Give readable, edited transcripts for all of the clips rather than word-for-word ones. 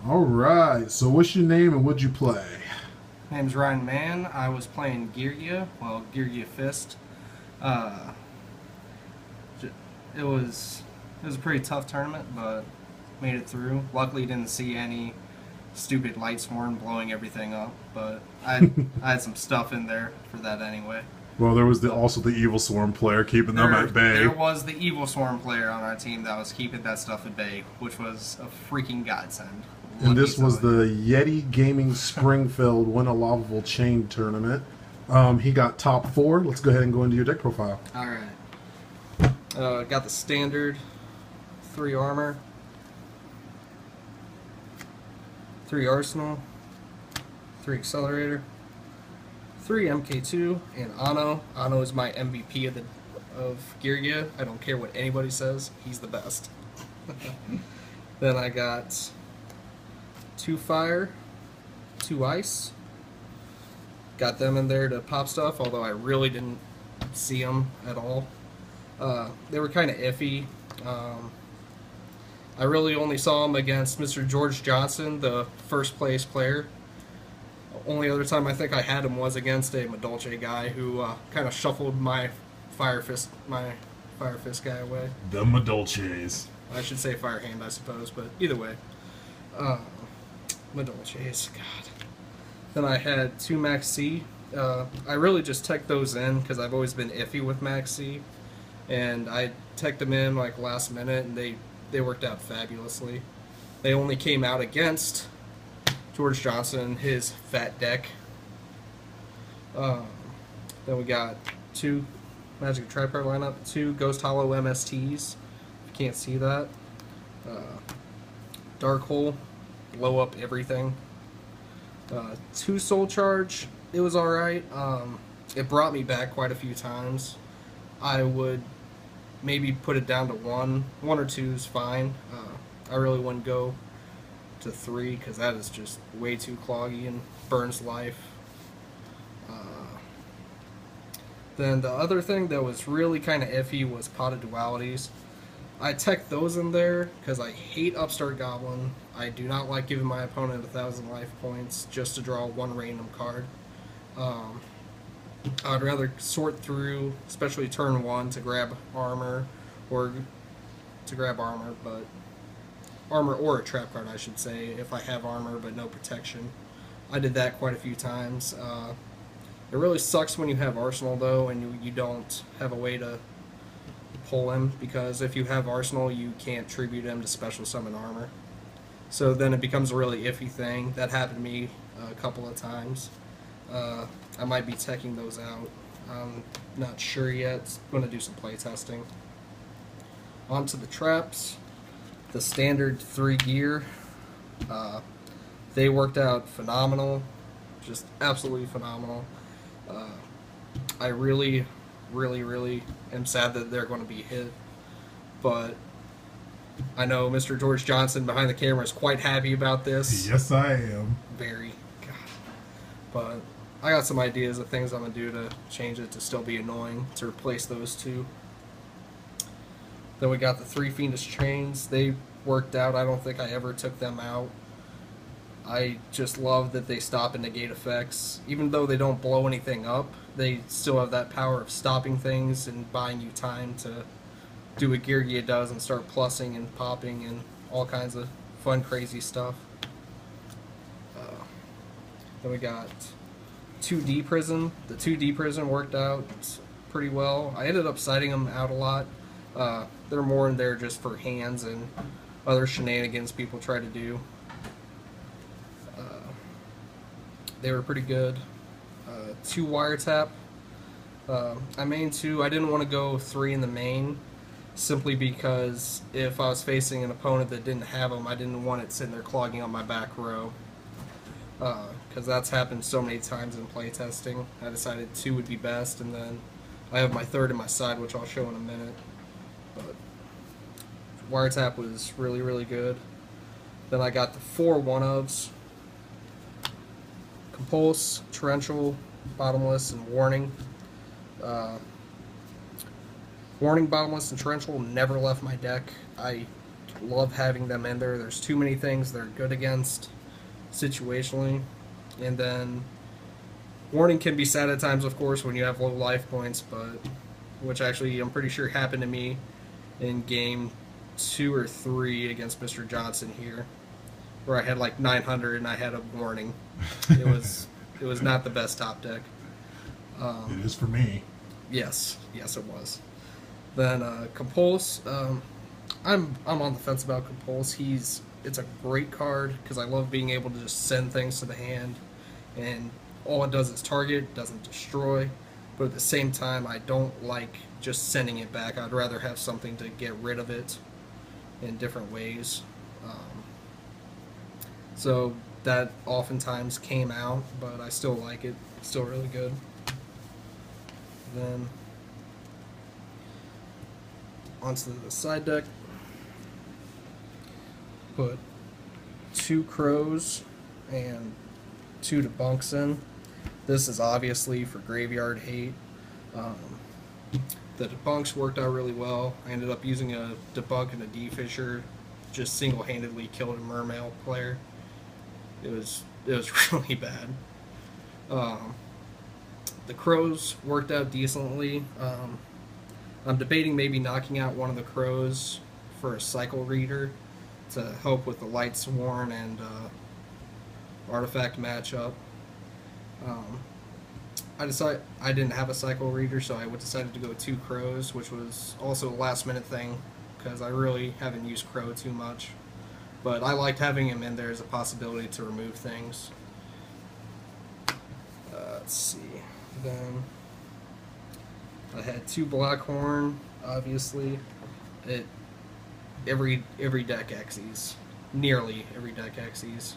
All right. So, what's your name and what'd you play? Name's Ryan Mann. I was playing Geargia, Geargia Fist. Uh, it was a pretty tough tournament, but made it through. Luckily, didn't see any stupid light swarm blowing everything up, but I had some stuff in there for that anyway. Well, there was also the Evil Swarm player keeping them at bay. There was the Evil Swarm player on our team that was keeping that stuff at bay, which was a freaking godsend. And this was the Yeti Gaming Springfield win a Lavalval chain tournament. He got top 4. Let's go ahead and go into your deck profile. All right. Got the standard 3 armor, 3 arsenal, 3 accelerator, 3 MK2, and Ano. Ano is my MVP of Geargia. I don't care what anybody says, he's the best. Then I got 2 fire, 2 ice. Got them in there to pop stuff, although I really didn't see them at all. They were kind of iffy. I really only saw them against Mr. George Johnson, the first place player. Only other time I think I had him was against a Madolce guy who kind of shuffled my Fire Fist guy away. The Madolces. I should say Fire Hand, I suppose, but either way. Madolces, God. Then I had 2 Max C. I really just teched those in because I've always been iffy with Max C. And I teched them in like last minute, and they worked out fabulously. They only came out against George Johnson, his fat deck. Then we got 2 Magic Tripart lineup, 2 Ghost Hollow MSTs. If you can't see that. Dark Hole, blow up everything. 2 Soul Charge, it was alright. It brought me back quite a few times. I would maybe put it down to 1. 1 or 2 is fine. I really wouldn't go to 3 because that is just way too cloggy and burns life. Then the other thing that was really kind of iffy was Potted Dualities. I teched those in there because I hate Upstart Goblin. I do not like giving my opponent 1,000 life points just to draw 1 random card. I'd rather sort through, especially turn 1, to grab armor, but armor or a trap card, I should say, if I have armor but no protection. I did that quite a few times. It really sucks when you have Arsenal, though, and you don't have a way to pull him, because if you have Arsenal, you can't tribute him to special summon armor. So then it becomes a really iffy thing. That happened to me a couple of times. I might be teching those out. I'm not sure yet. I'm going to do some play testing. On to the traps. The standard 3 gear. They worked out phenomenal. Just absolutely phenomenal. I really am sad that they're going to be hit. But I know Mr. George Johnson behind the camera is quite happy about this. Yes, I am. Very. God. But I got some ideas of things I'm going to do to change it to still be annoying, to replace those 2. Then we got the 3 Fiendish Chains. They worked out. I don't think I ever took them out. I just love that they stop and negate effects. Even though they don't blow anything up, they still have that power of stopping things and buying you time to do what Geargia does and start plussing and popping and all kinds of fun, crazy stuff. Then we got 2D Prison. The 2D Prison worked out pretty well. I ended up citing them out a lot. They're more in there just for hands and other shenanigans people try to do. They were pretty good. 2 Wiretap. I main 2. I didn't want to go 3 in the main, simply because if I was facing an opponent that didn't have them, I didn't want it sitting there clogging up my back row. Because that's happened so many times in playtesting. I decided 2 would be best, and then I have my 3rd in my side, which I'll show in a minute. But Wiretap was really good. Then I got the 4 one-ofs. Compulse, Torrential, Bottomless, and Warning. Warning, Bottomless, and Torrential never left my deck. I love having them in there. There's too many things they're good against situationally. And then warning can be sad at times, of course, when you have low life points, but which actually I'm pretty sure happened to me in game 2 or 3 against Mr. Johnson here, where I had like 900 and I had a warning. It was not the best top deck. It is for me. Yes, it was. Then Compulse, I'm on the fence about Compulse. It's a great card because I love being able to just send things to the hand, and all it does is target, doesn't destroy. But at the same time, I don't like just sending it back. I'd rather have something to get rid of it in different ways. So that oftentimes came out, but I still like it. It's still really good. Then onto the side deck, put 2 crows and 2 debunks in. This is obviously for graveyard hate. The debunks worked out really well. I ended up using a debunk and a D-Fisher, just single-handedly killed a mermail player. It was really bad. The crows worked out decently. I'm debating maybe knocking out one of the crows for a cycle reader to help with the Light Sworn and artifact matchup. I didn't have a cycle reader, so I decided to go with 2 crows, which was also a last minute thing because I really haven't used crow too much. But I liked having him in there as a possibility to remove things. Let's see. Then I had 2 Blackhorn, obviously. Every deck Xyz. Nearly every deck Xyz.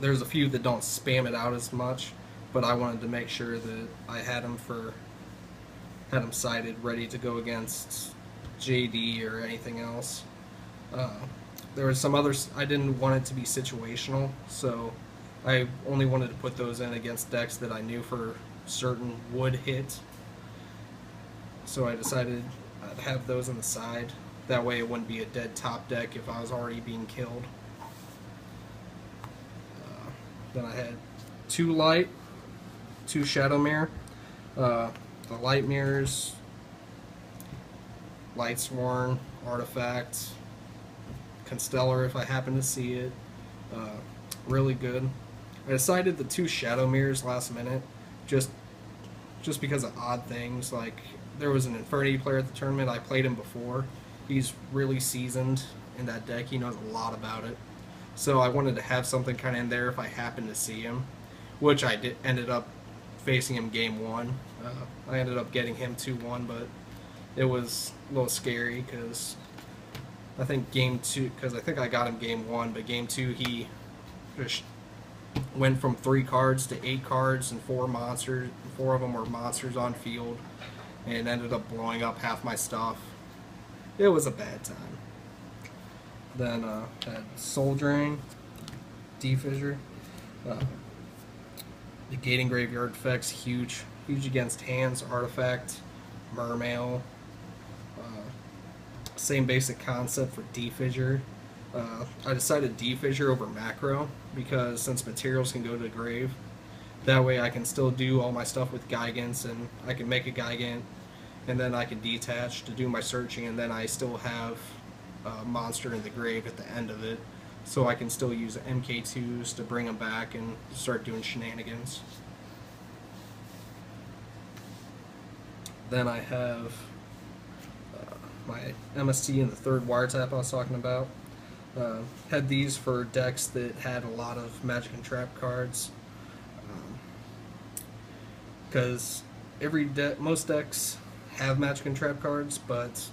There's a few that don't spam it out as much, but I wanted to make sure that I had them sided, ready to go against JD or anything else. There were some others I didn't want it to be situational, so I only wanted to put those in against decks that I knew for certain would hit. So I decided I'd have those on the side. That way it wouldn't be a dead top deck if I was already being killed. Then I had 2 light, 2 shadow mirror. The light mirrors, Light Sworn, artifact, Constellar if I happen to see it. Really good. I decided the 2 shadow mirrors last minute, just because of odd things. Like there was an Infernity player at the tournament. I played him before. He's really seasoned in that deck. He knows a lot about it. So I wanted to have something kind of in there if I happened to see him, which I did. Ended up facing him game 1. I ended up getting him 2-1, but it was a little scary because I think game 2, because I think I got him game 1, but game 2 he just went from 3 cards to 8 cards and 4 monsters. 4 of them were monsters on field, and ended up blowing up half my stuff. It was a bad time. Then had Soul Drain, D-Fissure. Negating graveyard effects, huge against hands, artifact, mermail. Same basic concept for D-Fissure. I decided D-Fissure over macro because since materials can go to the grave, that way I can still do all my stuff with Gigants, and I can make a Gigant, and then I can detach to do my searching, and then I still have a monster in the grave at the end of it, so I can still use MK2s to bring them back and start doing shenanigans. Then I have my MST and the 3rd wiretap I was talking about. Had these for decks that had a lot of magic and trap cards, because most decks have magic and trap cards, but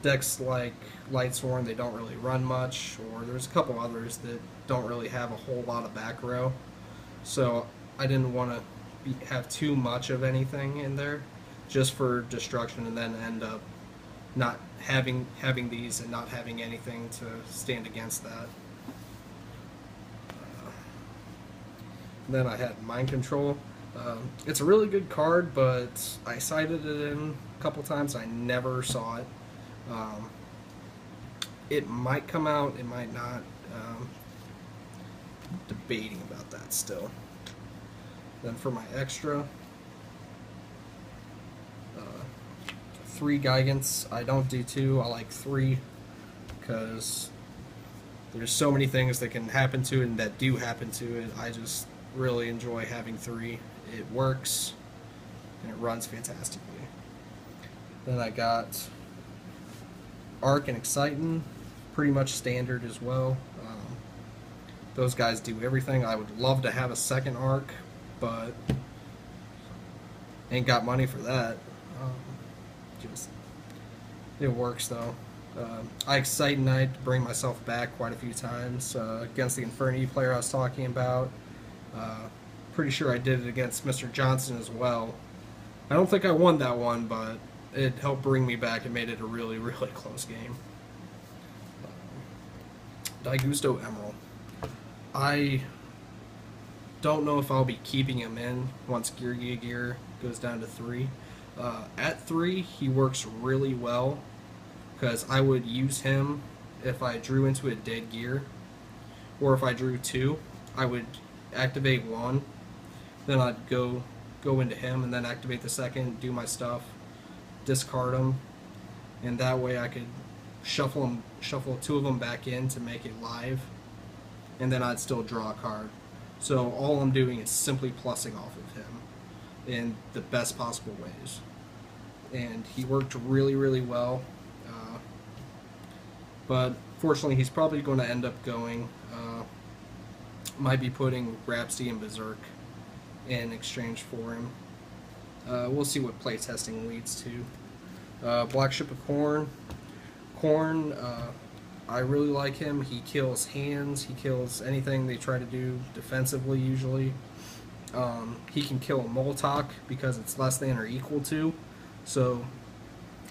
decks like Light Sworn, they don't really run much, or there's a couple others that don't really have a whole lot of back row. So I didn't want to have too much of anything in there just for destruction, and then end up not having these and not having anything to stand against that. Then I had Mind Control. It's a really good card, but I cited it in a couple times. I never saw it. It might come out, it might not. Debating about that still. Then for my extra, 3 Gigants. I don't do 2, I like 3 because there's so many things that can happen to it and that do happen to it. I just really enjoy having 3. It works and it runs fantastically. Then I got Arc and Excitin', pretty much standard as well. Those guys do everything. I would love to have a second Arc, but ain't got money for that. Just it works though. I Excitinite to bring myself back quite a few times against the Infinity player I was talking about. Pretty sure I did it against Mr. Johnson as well. I don't think I won that one, but it helped bring me back and made it a really, really close game. Daigusto Emerald. I don't know if I'll be keeping him in once Geargia gear goes down to 3. At 3, he works really well because I would use him if I drew into a dead gear, or if I drew 2, I would activate 1, then I'd go into him and then activate the second, do my stuff, discard him, and that way I could shuffle 2 of them back in to make it live, and then I'd still draw a card. So all I'm doing is simply plussing off of him in the best possible ways. And he worked really, really well. But fortunately, he's probably going to end up going. Might be putting Rhapsody and Berserk in exchange for him. We'll see what playtesting leads to. Black Ship of Corn. Corn, I really like him. He kills hands. He kills anything they try to do defensively usually. He can kill a Moltok because it's less than or equal to. So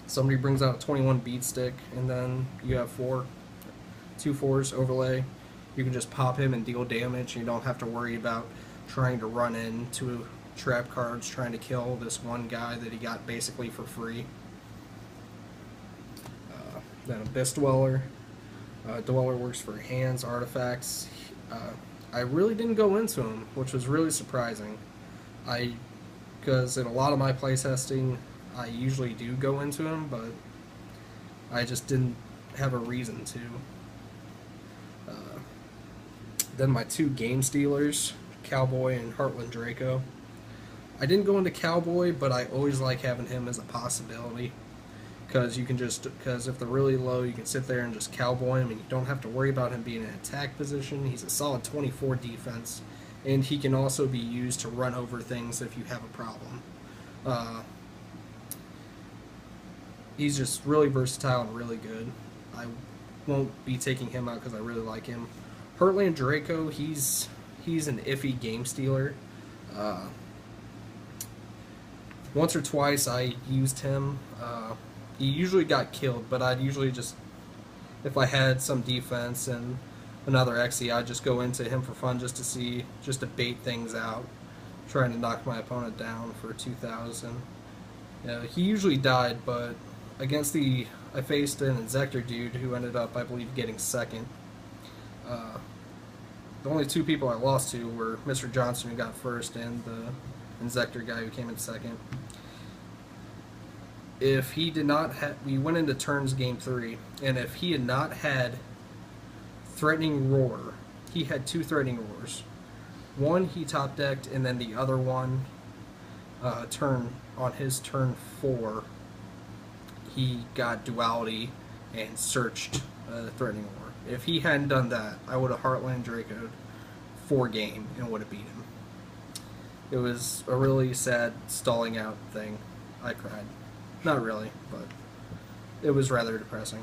somebody brings out a 21 beat stick and then you have 2 4s overlay. You can just pop him and deal damage. You don't have to worry about trying to run into trap cards trying to kill this one guy that he got basically for free. Then Abyss Dweller. Dweller works for hands, artifacts. I really didn't go into him, which was really surprising. Because in a lot of my playtesting, I usually do go into him, but I just didn't have a reason to. Then my 2 Game Stealers, Cowboy and Heartland Draco. I didn't go into Cowboy, but I always like having him as a possibility. Because if they're really low, you can sit there and just Cowboy him, and you don't have to worry about him being in attack position. He's a solid 24 defense, and he can also be used to run over things if you have a problem. He's just really versatile and really good. I won't be taking him out because I really like him. Heartland Draco, he's an iffy game stealer. Once or twice I used him. He usually got killed, but I'd usually just, if I had some defense and another Xe, I'd just go into him for fun just to bait things out, trying to knock my opponent down for 2,000. He usually died, but against I faced an Inzektor dude who ended up, I believe, getting second. The only 2 people I lost to were Mr. Johnson, who got first, and the Inzektor guy who came in second. If he did not have, we went into turns game 3, and if he had not had Threatening Roar, he had 2 Threatening Roars. One he top decked, and then the other one, on his turn 4, he got Duality and searched Threatening Roar. If he hadn't done that, I would have Heartland Draco'd 4 game and would have beat him. It was a really sad stalling out thing. I cried. Not really, but it was rather depressing.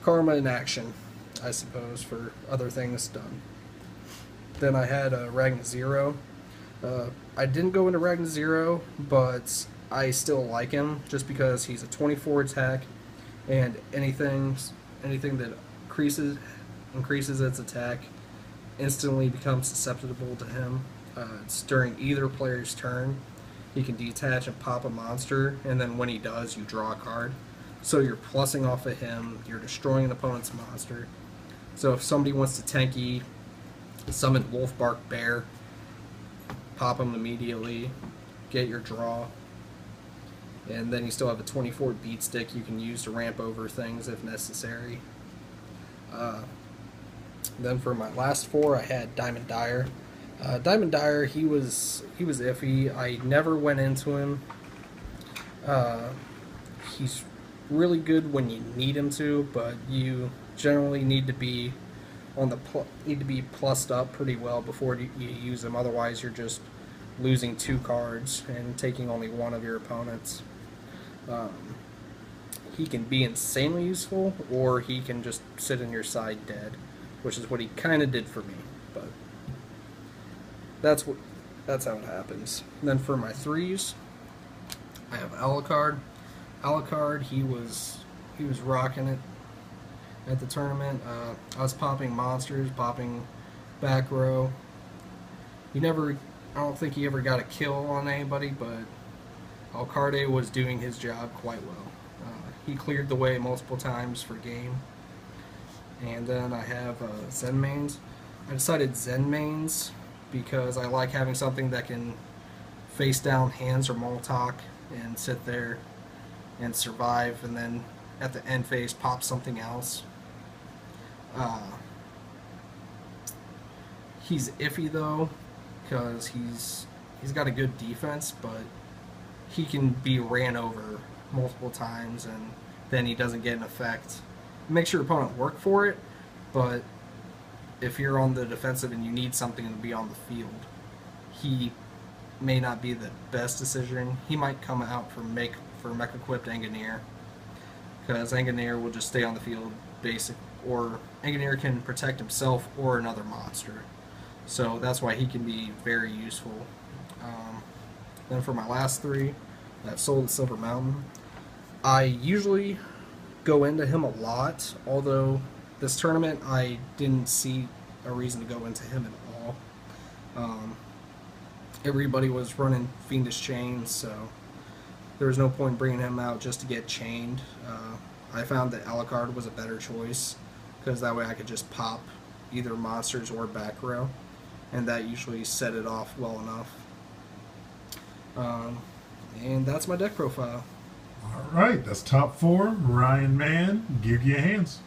Karma in action, I suppose, for other things done. Then I had Ragna Zero. I didn't go into Ragna Zero, but I still like him just because he's a 24 attack, and anything that increases its attack instantly becomes susceptible to him. It's during either player's turn. He can detach and pop a monster, and then when he does, you draw a card. So you're plussing off of him, you're destroying an opponent's monster. So if somebody wants to tanky, summon Wolf Bark Bear, pop him immediately, get your draw, and then you still have a 24 beat stick you can use to ramp over things if necessary. Then for my last 4, I had Diamond Dyer. Diamond Dyer, he was iffy. I never went into him. He's really good when you need him to, but you generally need to be plussed up pretty well before you use him. Otherwise, you're just losing 2 cards and taking only one of your opponents. He can be insanely useful, or he can just sit in your side dead, which is what he kind of did for me. But that's how it happens. And then for my 3s, I have Alucard. Alucard, he was rocking it at the tournament. I was popping monsters, popping back row. I don't think he ever got a kill on anybody, but Alucard was doing his job quite well. He cleared the way multiple times for game. And then I have Zen mains. I decided Zen mains because I like having something that can face down hands or Molotov and sit there and survive, and then at the end phase pop something else. He's iffy though, because he's got a good defense, but he can be ran over multiple times and then he doesn't get an effect. It makes your opponent work for it, but if you're on the defensive and you need something to be on the field, he may not be the best decision. He might come out for mech-equipped Engineer, because Engineer will just stay on the field basic, or Engineer can protect himself or another monster. So that's why he can be very useful. Then for my last 3, I have Soul of the Silver Mountain. I usually go into him a lot, although this tournament I didn't see a reason to go into him at all. Everybody was running Fiendish Chains, so there was no point bringing him out just to get chained. I found that Alucard was a better choice, because that way I could just pop either monsters or back row, and that usually set it off well enough. And that's my deck profile. All right, that's top 4. Ryan Mann, Geargia hands.